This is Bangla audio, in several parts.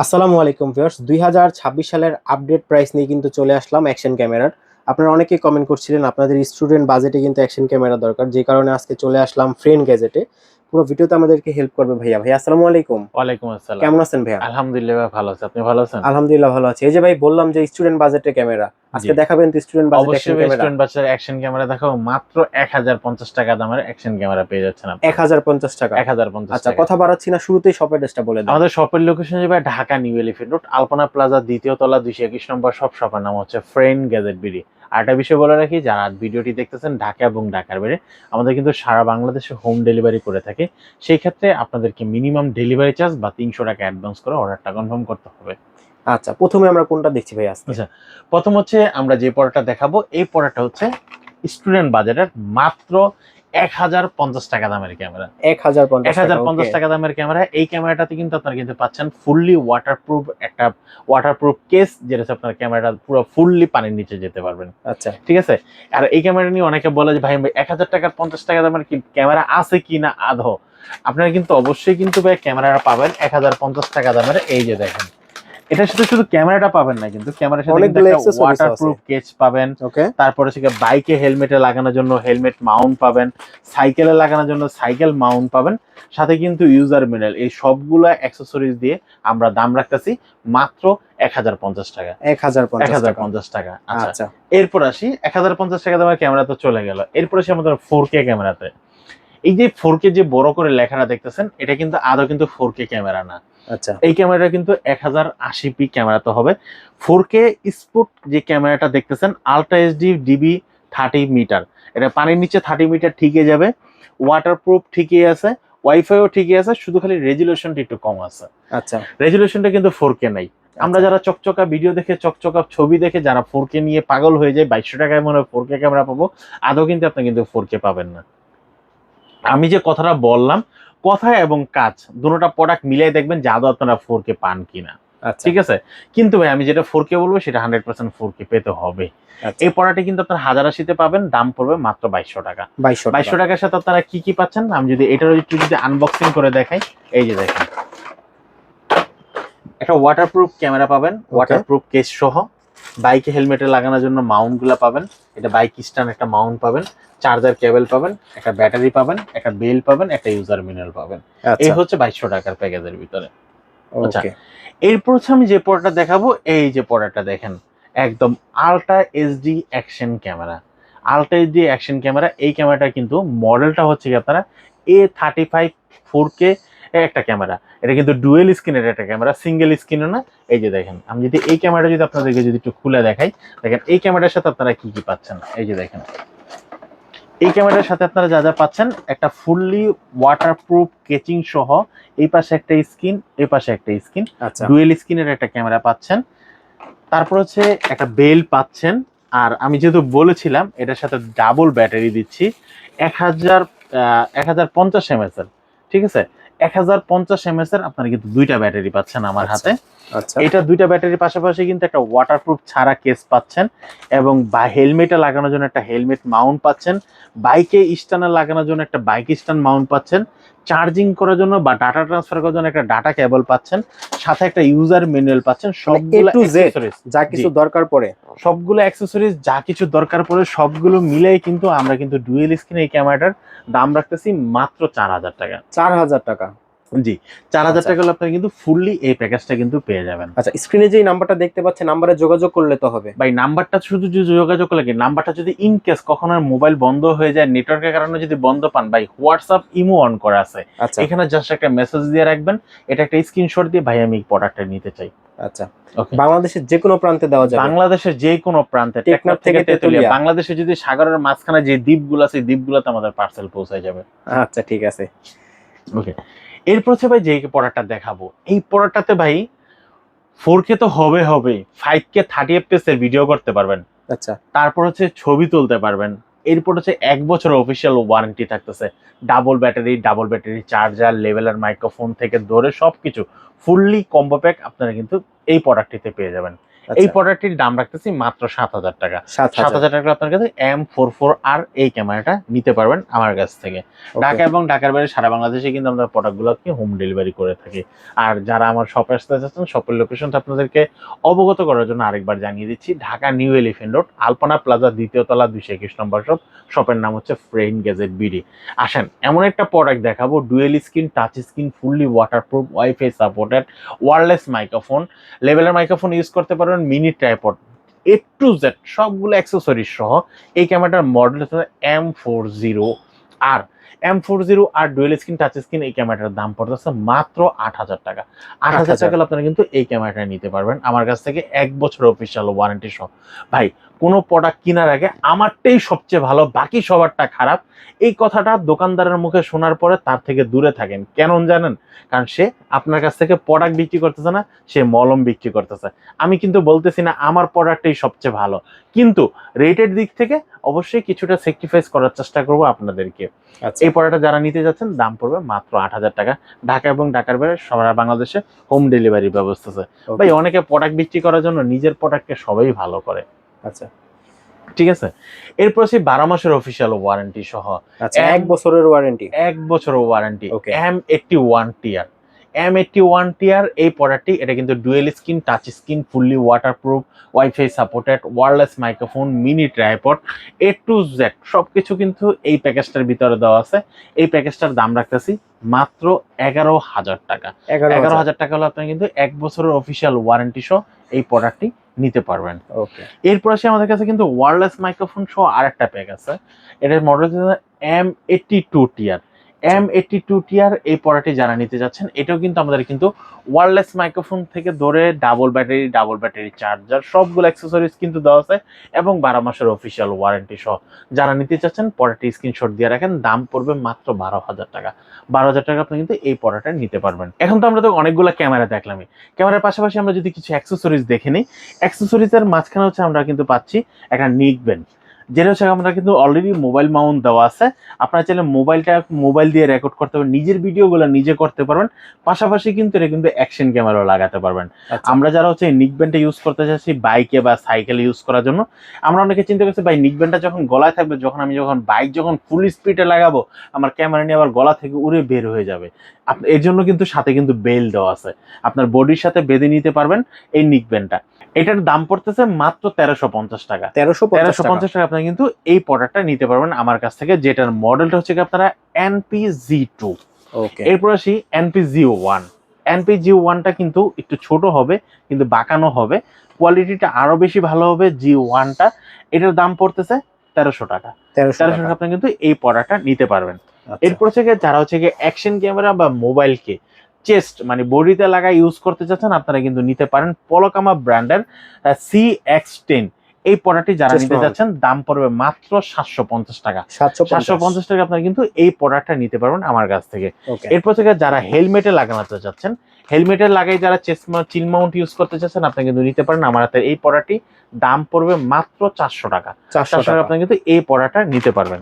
আসসালামু আলাইকুম ভিউয়ার্স, 2026 সালের আপডেট প্রাইস নিয়ে কিন্তু চলে আসলাম অ্যাকশন ক্যামেরার। আপনারা অনেকেই কমেন্ট করছিলেন আপনাদের স্টুডেন্ট বাজেটে কিন্তু অ্যাকশন ক্যামেরা দরকার, যে কারণে আজকে চলে আসলাম ফ্রেন্ড গ্যাজেটে। পুরো ভিডিওতে আমাদেরকে হেল্প করবে ভাইয়া। ভাইয়া আসসালামু আলাইকুম। ওয়ালাইকুম আসসালাম। কেমন আছেন ভাইয়া? আলহামদুলিল্লাহ ভাই ভালো আছি। আপনি ভালো আছেন? আলহামদুলিল্লাহ ভালো আছি। এই যে ভাই বললাম যে স্টুডেন্ট বাজেটের ক্যামেরা, জি। আজকে দেখাবেন তো স্টুডেন্ট বাজেট অ্যাকশন অবশ্যই ভাই ক্যামেরা? স্টুডেন্ট বাচ্চার অ্যাকশন ক্যামেরা দেখাবো। মাত্র ১,০৫০ টাকা দামের অ্যাকশন ক্যামেরা পেয়ে যাচ্ছেন আপনারা। 1050 টাকা। ১,০৫০ আচ্ছা, টাকায়। কথা বাড়াচ্ছি না, শুরুতেই শপের অ্যাড্রেসটা বলে দেন। আমাদের শপের লোকেশন যাবে ঢাকা নিউ এলিফ্যান্ট রোড, আলপনা প্লাজা, ২য় তলা, ২২১ নম্বর শপ। শপের নাম হচ্ছে ফ্রেন্ড গ্যাজেট বিডি। আরেকটা বিষয় বলে রাখি, যারা ভিডিওটি দেখতেছেন ঢাকা এবং ঢাকার বাইরে, আমাদের কিন্তু সারা বাংলাদেশে হোম ডেলিভারি করে থাকে। সেই ক্ষেত্রে আপনাদেরকে মিনিমাম ডেলিভারি চার্জ বা ৩০০ টাকা অ্যাডভান্স করে অর্ডারটা কনফার্ম করতে হবে। আচ্ছা, প্রথমে আমরা কোনটা দেখছি ভাই আজকে? আচ্ছা, প্রথম হচ্ছে আমরা যে পড়াটা দেখাবো, এই পড়াটা হচ্ছে স্টুডেন্ট বাজেটের মাত্র ১,০৫০ টাকা দামের ক্যামেরা। 1050 টাকা। ১,০৫০ ওকে। টাকা দামের ক্যামেরা। এই ক্যামেরাটাতে কিন্তু আপনারা কিন্তু পাচ্ছেন ফুললি ওয়াটারপ্রুফ একটা ওয়াটারপ্রুফ কেস, যেটা হচ্ছে আপনার ক্যামেরাটা পুরো ফুললি পানির নিচে যেতে পারবেন। আচ্ছা। ঠিক আছে? আর এই ক্যামেরা নিয়ে অনেকে বলে যে ভাই ১,০০০ টাকার ৫০ টাকা দামের কি ক্যামেরা আছে কিনা আদৌ। আপনারা কিন্তু অবশ্যই কিন্তু ভাই ক্যামেরাটা পাবেন ১,০৫০ টাকা দামের। এই যে দেখেন, এটার সাথে শুধু ক্যামেরাটা পাবেন না, কিন্তু ক্যামেরার সাথে কিন্তু অনেকগুলো একটা অ্যাক্সেসরিজ আছে। ওয়াটারপ্রুফ কেস পাবেন। ওকে। তারপরে হচ্ছে বাইকে হেলমেটে লাগানোর জন্য হেলমেট মাউন্ট পাবেন, সাইকেলে লাগানোর জন্য সাইকেল মাউন্ট পাবেন, সাথে কিন্তু ইউজার ম্যানুয়াল। এই সবগুলা অ্যাক্সেসরিজ দিয়ে আমরা দাম রাখতেছি মাত্র ১,০৫০ টাকা। 1050 টাকা। ১,০৫০ টাকা। আচ্ছা, আচ্ছা। এরপর আসি ১,০৫০ টাকা দামের ক্যামেরা তো চলে গেল। এরপর আসি আমাদের 4K ক্যামেরাতে। এই যে 4K যে বড় করে লেখাটা দেখতেছেন, এটা কিন্তু আদৌ কিন্তু 4K ক্যামেরা না। আচ্ছা। এই ক্যামেরাটা কিন্তু 1080p ক্যামেরা তো হবে। 4K স্পোর্ট যে ক্যামেরাটা দেখতেছেন, আলট্রা এইচডি ডিবি 30 মিটার। এটা পানির নিচে 30 মিটার ঠিকই যাবে। ওয়াটারপ্রুফ ঠিকই আছে, ওয়াইফাইও ঠিকই আছে, শুধু খালি রেজুলেশনটা একটু কম আছে। আচ্ছা। রেজুলেশনটা কিন্তু 4K নাই। আমরা আচ্ছা। যারা চকচকা ভিডিও দেখে, চকচকা ছবি দেখে যারা 4K নিয়ে পাগল হয়ে যায়, ২২০০ টাকায় মনে হয় 4K ক্যামেরা পাবো, আদৌ কিন্তু আপনি কিন্তু 4K পাবেন না। আমি যে কথাটা বললাম, কথা এবং কাজ দুটোটা প্রোডাক্ট মিলাই দেখবেন যে আদৌ আপনারা 4K পান কিনা। আচ্ছা। ঠিক আছে? কিন্তু ভাই আমি যেটা 4K বলবো সেটা 100% 4K পেতে হবে। আচ্ছা। এই প্রোডাক্টটি কিন্তু আপনার ১,০৮০ পাবেন, দাম পড়বে মাত্র ২২০০ টাকা। 2200 টাকা। ২২০০ টাকার সাথে আপনারা কি কি পাচ্ছেন, আমি যদি এটারও একটু যদি আনবক্সিং করে দেখাই, এই যে দেখেন। একটা ওয়াটারপ্রুফ ক্যামেরা পাবেন, ওয়াটারপ্রুফ কেস সহ। বাইকে হেলমেটে লাগানোর জন্য মাউন্ট গুলা পাবেন। এটা বাইক স্ট্যান্ড একটা মাউন্ট পাবেন, চার্জার কেবল পাবেন, একটা ব্যাটারি পাবেন, একটা বেল পাবেন, একটা ইউজার ম্যানুয়াল পাবেন। এই আচ্ছা। হচ্ছে ২২০০ টাকার প্যাকেজের ভিতরে। আচ্ছা, ওকে। এরপর হচ্ছে আমি যে প্রোডাক্টটা দেখাবো, এই যে প্রোডাক্টটা দেখেন, একদম ultra HD action camera. Ultra HD action camera, এই ক্যামেরাটা কিন্তু মডেলটা হচ্ছে কি আপনারা A35 4K একটা ক্যামেরা। এটা কিন্তু ডুয়েল স্ক্রিনের একটা ক্যামেরা, সিঙ্গেল স্ক্রিনও না। এই যে দেখেন, আমি যদি এই ক্যামেরাটা যদি আপনাদেরকে যদি একটু খুলে দেখাই, দেখেন এই ক্যামেরার সাথে আপনারা কি কি পাচ্ছেন। এই যে দেখেন, এই ক্যামেরার সাথে আপনারা যা যা পাচ্ছেন, একটা ফুললি ওয়াটারপ্রুফ কেচিং সহ, এই পাশে একটা স্ক্রিন, এই পাশে একটা স্ক্রিন, আচ্ছা। ডুয়েল স্ক্রিনের একটা ক্যামেরা পাচ্ছেন। তারপর হচ্ছে একটা বেল পাচ্ছেন। আর আমি যেহেতু বলেছিলাম এটার সাথে ডাবল ব্যাটারি দিচ্ছি, ১,০৫০ এমএস এর। ঠিক আছে? ১,০৫০ এমএস এর আপনারা কিন্তু দুইটা ব্যাটারি পাচ্ছেন আমার আচ্ছা। হাতে। আচ্ছা। এটা দুইটা ব্যাটারির পাশাপাশি কিন্তু একটা ওয়াটারপ্রুফ ছাড়া কেস পাচ্ছেন, এবং হেলমেটে লাগানোর জন্য একটা হেলমেট মাউন্ট পাচ্ছেন, বাইকে স্ট্যান্ডে লাগানোর জন্য একটা বাইক স্ট্যান্ড মাউন্ট পাচ্ছেন, চার্জিং করার জন্য বা ডাটা ট্রান্সফার করার জন্য একটা ডাটা কেবল পাচ্ছেন, সাথে একটা ইউজার ম্যানুয়াল পাচ্ছেন। মানে এ সবগুলো টু জেড অ্যাক্সেসরিজ, যা জি, কিছু দরকার পড়ে। সবগুলো অ্যাক্সেসরিজ যা কিছু দরকার পড়ে সবগুলো মিলাই কিন্তু আমরা কিন্তু ডুয়েল স্ক্রিন এই ক্যামেরাটার দাম রাখতেছি মাত্র ৪,০০০ টাকা। 4000 টাকা। জি, ৪,০০০ আচ্ছা। টাকা হলে আপনারা কিন্তু ফুললি এই প্যাকেজটা কিন্তু পেয়ে যাবেন। আচ্ছা, স্ক্রিনে যে নাম্বারটা দেখতে পাচ্ছেন, নাম্বারে যোগাযোগ করলে তো হবে। ভাই নাম্বারটা শুধু যদি যোগাযোগ করলে কি, নাম্বারটা যদি ইন কেস কখনো মোবাইল বন্ধ হয়ে যায়, নেটওয়ার্কের কারণে যদি বন্ধ পান, ভাই হোয়াটসঅ্যাপ ইমো অন করা আছে। আচ্ছা। এখানে জাস্ট একটা মেসেজ দিয়ে রাখবেন, এটা একটা স্ক্রিনশট দিয়ে, ভাই আমি এই প্রোডাক্টটা নিতে চাই। আচ্ছা। ওকে। বাংলাদেশের যে কোনো প্রান্তে দেওয়া যাবে। বাংলাদেশের যে কোনো প্রান্তে, টেকনাফ টেকনাফ থেকে থেকে তেতুলিয়া, তেতুলিয়া। বাংলাদেশে যদি সাগরের মাঝখানে যে দ্বীপগুলো আছে, দ্বীপগুলোতে আমাদের পার্সেল পৌঁছায় যাবে। আচ্ছা, ঠিক আছে। ওকে। এরপর হচ্ছে ভাই যে প্রোডাক্টটা দেখাবো, এই প্রোডাক্টটাতে ভাই 4K তো হবে, 5K 30 fps এর ভিডিও করতে পারবেন। আচ্ছা। তারপর হচ্ছে ছবি তুলতে পারবেন। এরপর হচ্ছে ১ বছরের অফিসিয়াল ওয়ারেন্টি থাকতেছে। Double battery charger, leveller microphone থেকে ধরে সবকিছু ফুললি কম্বো প্যাক আপনারা কিন্তু এই প্রোডাক্টটিতে পেয়ে যাবেন। এই প্রোডাক্টটির দাম রাখতেছি মাত্র 7,000 টাকা। 7,000 টাকা আপনার কাছে M44R এই ক্যামেরাটা নিতে পারবেন আমার কাছ থেকে। ঢাকা এবং ঢাকার বাইরে সারা বাংলাদেশে কিন্তু আমরা প্রোডাক্টগুলোকে হোম ডেলিভারি করে থাকি। আর যারা আমার শপে আসতে চাচ্ছেন, শপের লোকেশনটা আপনাদেরকে অবগত করার জন্য আরেকবার জানিয়ে দিচ্ছি। ঢাকা নিউ এলিফ্যান্ট রোড, আলপনা প্লাজা, 2য় তলা, 221 নম্বর শপ। শপের নাম হচ্ছে ফ্রেন গ্যাজেট বিডি। আসেন, এমন একটা প্রোডাক্ট দেখাবো, dual screen, touch screen, fully waterproof, wifi supported, wireless microphone, লেভেলের মাইক্রোফোন ইউজ করতে পারবেন, mini tripod, A to Z সবগুলো অ্যাক্সেসরিজ সহ এই ক্যামেরাটার মডেল হচ্ছে M40R। M40R dual screen, touch screen এই ক্যামেরাটার দাম পড়তেছে মাত্র 8,000 টাকা। 8,000 টাকা আপনারা কিন্তু এই ক্যামেরাটা নিতে পারবেন আমার কাছ থেকে 1 বছর অফিসিয়াল ওয়ারেন্টি সহ। ভাই, কোনো প্রোডাক্ট কেনার আগে আমারটাই সবচেয়ে ভালো, বাকি সবারটা খারাপ, এই কথাটা দোকানদারের মুখে শোনার পরে তার থেকে দূরে থাকেন। কেন জানেন? কারণ সে আপনার কাছ থেকে প্রোডাক্ট বিক্রি করতেছে না, সে মলম বিক্রি করতেছে। আমি কিন্তু বলতেছি না আমার প্রোডাক্টটাই সবচেয়ে ভালো, কিন্তু রেটের দিক থেকে অবশ্যই কিছুটা স্যাক্রিফাইস করার চেষ্টা করবো আপনাদেরকে। এই প্রোডাক্টটা যারা নিতে যাচ্ছেন দাম পড়বে মাত্র 8,000 টাকা। ঢাকা এবং ঢাকার বাইরে সারা বাংলাদেশে হোম ডেলিভারি ব্যবস্থা আছে। ভাই, অনেকে প্রোডাক্ট বিক্রি করার জন্য নিজের প্রোডাক্টকে সবাই ভালো করে। আচ্ছা, ঠিক আছে। এরপর সেই 12 মাসের অফিসিয়াল ওয়ারেন্টি সহ। আচ্ছা, 1 বছরের ওয়ারেন্টি। 1 বছরের ওয়ারেন্টি। M81TR। M81TR এই প্রোডাক্টটি, এটা কিন্তু dual screen, touch screen, fully waterproof, wifi supported, wireless microphone, mini tripod, A to Z সবকিছু কিন্তু এই প্যাকেজটার ভিতরে দেওয়া আছে। এই প্যাকেজটার দাম রাখতেছি মাত্র 11,000 টাকা। 11,000 টাকা হলে আপনি কিন্তু 1 বছরের অফিসিয়াল ওয়ারেন্টি সহ এই প্রোডাক্টটি নিতে পারবেন। এরপর আসে আমাদের কাছে কিন্তু ওয়্যারলেস মাইক্রোফোন সহ আরেকটা প্যাক আছে। এটার মডেল হচ্ছে M82TR। M82TR এই প্রোডাক্টটি যারা নিতে যাচ্ছেন, এটাও কিন্তু আমাদের কিন্তু ওয়্যারলেস মাইক্রোফোন থেকে ধরে ডাবল ব্যাটারি চার্জার সবগুলো অ্যাক্সেসরিজ কিন্তু দেওয়া আছে এবং 12 মাসের অফিসিয়াল ওয়ারেন্টি সহ। যারা নিতে চাচ্ছেন প্রোডাক্টটি স্ক্রিনশট দিয়ে রাখেন, দাম পড়বে মাত্র 12,000 টাকা। 12,000 টাকা আপনি কিন্তু এই প্রোডাক্টটা নিতে পারবেন। এখন তো আমরা তো অনেকগুলো ক্যামেরা দেখলামই, ক্যামেরার পাশাপাশি আমরা যদি কিছু অ্যাক্সেসরিজ দেখে নিই, অ্যাক্সেসরিজের মাঝখানে হচ্ছে আমরা কিন্তু পাচ্ছি একটা নিকবেন্ড, যেটা হচ্ছে আমরা কিন্তু অলরেডি মোবাইল মাউন্ট দেওয়া আছে। আপনারা চাইলে মোবাইল দিয়ে রেকর্ড করতে পারবেন, নিজের ভিডিওগুলো নিজে করতে পারবেন, পাশাপাশি কিন্তু এটা কিন্তু অ্যাকশন ক্যামেরাও লাগাতে পারবেন। আমরা যারা হচ্ছে নিকব্যান্ডটা ইউজ করতে চাচ্ছি বাইকে বা সাইকেলে ইউজ করার জন্য, আমরা অনেকে চিন্তা করছি ভাই নিকব্যান্ডটা যখন গলায় থাকবে, যখন বাইক যখন ফুল স্পিডে লাগাবো, আমার ক্যামেরা নিয়ে আবার গলা থেকে উড়ে বের হয়ে যাবে। এর জন্য কিন্তু সাথে কিন্তু বেল দেওয়া আছে, আপনার বডির সাথে বেঁধে নিতে পারবেন এই নিকব্যান্ডটা। এটার দাম পড়তেছে মাত্র 1350 টাকা। 1350 টাকা আপনারা কিন্তু এই প্রোডাক্টটা নিতে পারবেন আমার কাছ থেকে, যেটার মডেলটা হচ্ছে আপনারা NPG2। এরপর আসি NPG1। NPG1টা কিন্তু একটু ছোট হবে, কিন্তু বাঁকানো হবে, কোয়ালিটিটা আরো বেশি ভালো হবে G1টা। এটার দাম পড়তেছে 1300 টাকা। 1300 টাকা আপনি কিন্তু এই প্রোডাক্টটা নিতে পারবেন। এরপর হচ্ছে যারা হচ্ছে অ্যাকশন ক্যামেরা বা মোবাইলকে চেস্ট মানে বডিতে লাগা ইউজ করতে চাচ্ছেন, আপনারা কিন্তু নিতে পারেন পলকামা ব্র্যান্ডের CX10 এই প্রোডাক্টটি যারা নিতে যাচ্ছেন, দাম পড়বে মাত্র 750 টাকা। 750 টাকা আপনারা কিন্তু এই প্রোডাক্টটা নিতে পারবেন আমার কাছ থেকে। এরপর থেকে যারা হেলমেটে লাগাতে চাচ্ছেন, হেলমেটে লাগাই যারা চিল মাউন্ট ইউজ করতে চাচ্ছেন, আপনি কিন্তু নিতে পারেন আমার হাতে এই প্রোডাক্টটি, দাম পড়বে মাত্র 400 টাকা। 400 টাকা আপনি কিন্তু এই প্রোডাক্টটা নিতে পারবেন।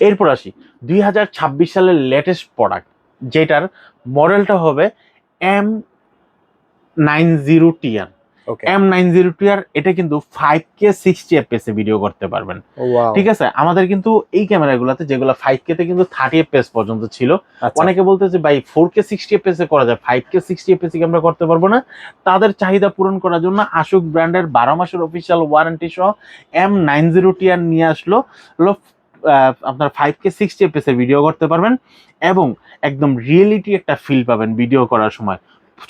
এরপর আসি 2026 সালের লেটেস্ট প্রোডাক্ট, যেটার মডেলটা হবে M90TR। M90TR এটা কিন্তু 5K 60 fps এ ভিডিও করতে পারবেন। ঠিক আছে, আমাদের কিন্তু এই ক্যামেরাগুলোতে যেগুলো 5K তে কিন্তু 30 fps পর্যন্ত ছিল, অনেকে বলতেছে ভাই 4K 60 fps এ করা যায়, 5K 60 fps এ আমরা করতে পারবো না। তাদের চাহিদা পূরণ করার জন্য আশুক ব্র্যান্ডের 12 মাসের অফিসিয়াল ওয়ারেন্টি সহ M90TR নিয়ে আসলো। আপনার 5K 60 fps এ ভিডিও করতে পারবেন এবং একদম রিয়েলিটি একটা ফিল পাবেন ভিডিও করার সময়।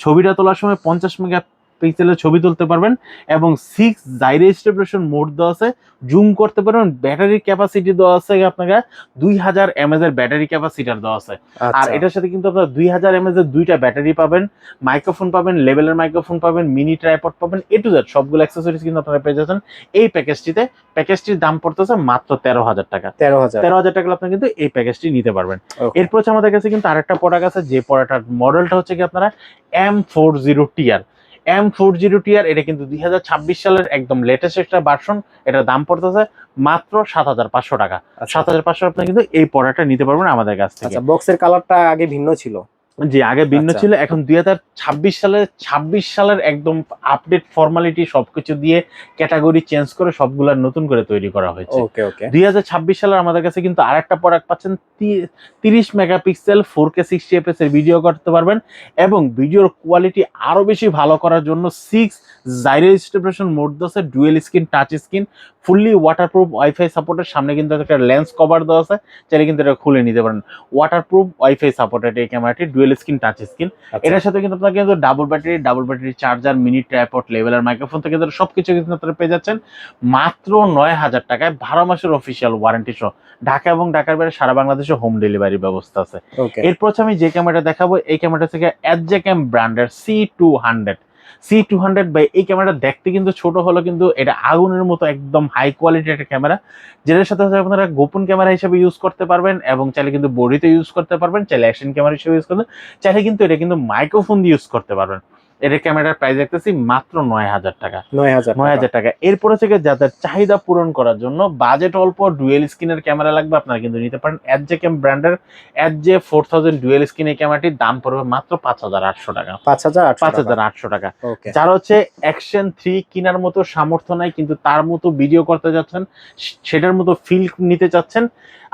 ছবিটা তোলার সময় 50 মেগাপিক্সেলের ছবি তুলতে পারবেন এবং 6 জাইরো স্টেবিলাইজেশন মোড দেওয়া আছে, জুম করতে পারবেন। ব্যাটারি ক্যাপাসিটি দেওয়া আছে আপনাকে 2000 mAh এর ব্যাটারি ক্যাপাসিটার দেওয়া আছে। আর এটার সাথে কিন্তু আপনারা 2000 mAh এর দুইটা ব্যাটারি পাবেন, মাইক্রোফোন পাবেন, লেভেলের মাইক্রোফোন পাবেন, মিনি ট্রাইপড পাবেন, A to Z সবগুলো অ্যাক্সেসরিজ কিন্তু আপনারা পেয়ে যাচ্ছেন এই প্যাকেজটিতে। প্যাকেজটির দাম পড়তেছে মাত্র 13,000 টাকা। 13,000 টাকা আপনি কিন্তু এই প্যাকেজটি নিতে পারবেন। এরপর হচ্ছে আমাদের কাছে কিন্তু আরেকটা প্রোডাক্ট আছে, যে প্রোডাক্টের মডেলটা হচ্ছে কি আপনারা M40TR। M40TR এটা কিন্তু 2026 সালের একদম লেটেস্ট একটা ভার্সন। এটার দাম পড়তেছে মাত্র 7,500 টাকা। 7,500 আপনি কিন্তু এই প্রোডাক্টটা নিতে পারবেন আমাদের কাছ থেকে। বক্সের কালারটা আগে ভিন্ন ছিল, জি, আগে ভিন্ন আচ্ছা। ছিল, এখন ২০২৬ সালের একদম আপডেট ফর্মালিটি সবকিছু দিয়ে ক্যাটাগরি চেঞ্জ করে সবগুলা নতুন করে তৈরি করা হয়েছে। ওকে, ওকে। ২০২৬ সালের আমাদের কাছে কিন্তু আরেকটা প্রোডাক্ট পাচ্ছেন, 30 মেগাপিক্সেল 4K 60 fps এর ভিডিও করতে পারবেন, এবং ভিডিওর কোয়ালিটি আরো বেশি ভালো করার জন্য 6 জাইরো স্টেবলেশন মোড আছে, dual screen touch screen, fully waterproof wifi সাপোর্টের, সামনে কিন্তু একটা লেন্স কভার দেওয়া আছে, চাইলে কিন্তু এটা খুলে নিতে পারেন। ওয়াটারপ্রুফ ওয়াইফাই সাপোর্টেড এই ক্যামেরাটি, ডুয়েল স্ক্রিন টাচ স্ক্রিন। আচ্ছা। এটার সাথে কিন্তু আপনার কিন্তু double battery charger, mini tripod, leveller microphone থেকে ধরে সবকিছু কিন্তু আপনারা পেয়ে যাচ্ছেন মাত্র 9,000 টাকায়, 12 মাসের অফিসিয়াল ওয়ারেন্টি সহ। ঢাকা এবং ঢাকার বাইরে সারা বাংলাদেশে হোম ডেলিভারি ব্যবস্থা আছে। ওকে। এরপর হচ্ছে আমি যে ক্যামেরাটা দেখাবো, এই ক্যামেরাটা থেকে এসজেক্যাম ব্র্যান্ডের C200 বাই, এই ক্যামেরাটা দেখতে কিন্তু ছোট হলো, কিন্তু এটা আগুনের মতো একদম হাই কোয়ালিটির একটা ক্যামেরা, যেটার সাথে সাথে আপনারা গোপন ক্যামেরা হিসেবে ইউজ করতে পারবেন, এবং চাইলে কিন্তু বডিতে ইউজ করতে পারবেন, চাইলে অ্যাকশন ক্যামেরা হিসেবে ইউজ করতে, চাইলে কিন্তু এটা কিন্তু মাইক্রোফোন দিয়ে ইউজ করতে পারবেন। এর ক্যামেরার প্রাইস দেখতেছি মাত্র 9,000 টাকা। 9,000 টাকা। এরপরে থেকে যাদের চাহিদা পূরণ করার জন্য বাজেট অল্প, ডুয়েল স্ক্রিনের ক্যামেরা লাগবে, আপনারা কিন্তু নিতে পারেন এসজেক্যাম ব্র্যান্ডের SJ4000 ডুয়েল স্ক্রিন। এই ক্যামেরাটির দাম পড়বে মাত্র 5,800 টাকা। 5,800 টাকা। ওকে। যারা হচ্ছে অ্যাকশন 3 কেনার মতো সামর্থ্য নাই, কিন্তু তার মতো ভিডিও করতে যাচ্ছেন, সেটার মতো ফিল নিতে চাচ্ছেন,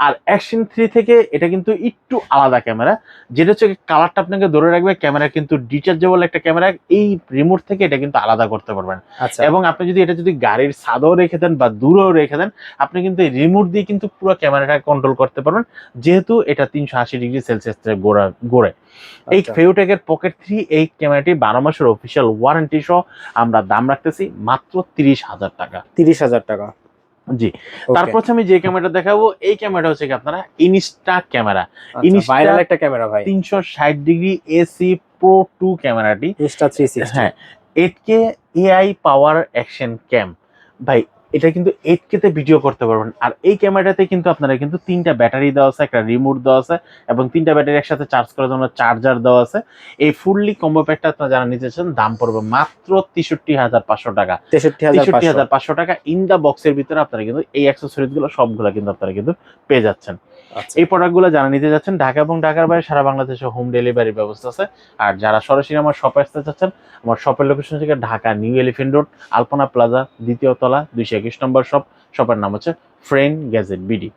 আর অ্যাকশন 3 থেকে এটা কিন্তু একটু আলাদা ক্যামেরা, যেটা হচ্ছে কালারটা আপনাকে ধরে রাখবে। ক্যামেরা কিন্তু ডিটাচেবল একটা ক্যামেরা, এই রিমোট থেকে এটা কিন্তু আলাদা করতে পারবেন। আচ্ছা। এবং আপনি যদি এটা গাড়ির ছাদেও রেখে দেন বা দূরেও রেখে দেন, আপনি কিন্তু এই রিমোট দিয়ে কিন্তু পুরো ক্যামেরাটা কন্ট্রোল করতে পারবেন, যেহেতু এটা 380 ডিগ্রি সেলসিয়াস থেকে ঘোরে। এই আচ্ছা। ফেউটেকের পকেট 3 এই ক্যামেরাটি 12 মাসের অফিসিয়াল ওয়ারেন্টি সহ আমরা দাম রাখতেছি মাত্র 30,000 টাকা। 30,000 টাকা। জি। ওকে। তারপর হচ্ছে আমি যে ক্যামেরাটা দেখাবো, এই ক্যামেরাটা হচ্ছে কি আপনারা ইনস্টা ক্যামেরা, আচ্ছা, ভাইরাল একটা ক্যামেরা ভাই। 360 ডিগ্রি এসি প্রো 2 ক্যামেরাটি। ইনস্টা 360। হ্যাঁ, 8K এআই পাওয়ার অ্যাকশন ক্যাম। ভাই, এটা কিন্তু 8K তে ভিডিও করতে পারবেন। আর এই ক্যামেরাটাতে কিন্তু আপনারা কিন্তু 3টা ব্যাটারি দেওয়া আছে, একটা রিমোট দেওয়া আছে, এবং 3টা ব্যাটারি একসাথে চার্জ করার জন্য চার্জার দেওয়া আছে। এই ফুললি কম্বো প্যাকটা আপনারা যারা নিতে চান, দাম পড়বে মাত্র 63,500 টাকা। 63,500 টাকা। ইন দা বক্সের ভিতরে আপনারা কিন্তু এই অ্যাক্সেসরিজ গুলো সবগুলা কিন্তু আপনারা কিন্তু পেয়ে যাচ্ছেন। আচ্ছা। এই প্রোডাক্টগুলো যারা নিতে যাচ্ছেন, ঢাকা এবং ঢাকার বাইরে সারা বাংলাদেশে হোম ডেলিভারি ব্যবস্থা আছে। আর যারা সরাসরি আমার শপে আসতে চাচ্ছেন, আমার শপের লোকেশন থেকে ঢাকা নিউ এলিফ্যান্ট রোড, আলপনা প্লাজা, 2য় তলা, 221 নম্বর শপ। শপের নাম হচ্ছে ফ্রেন্ড গ্যাজেট বিডি।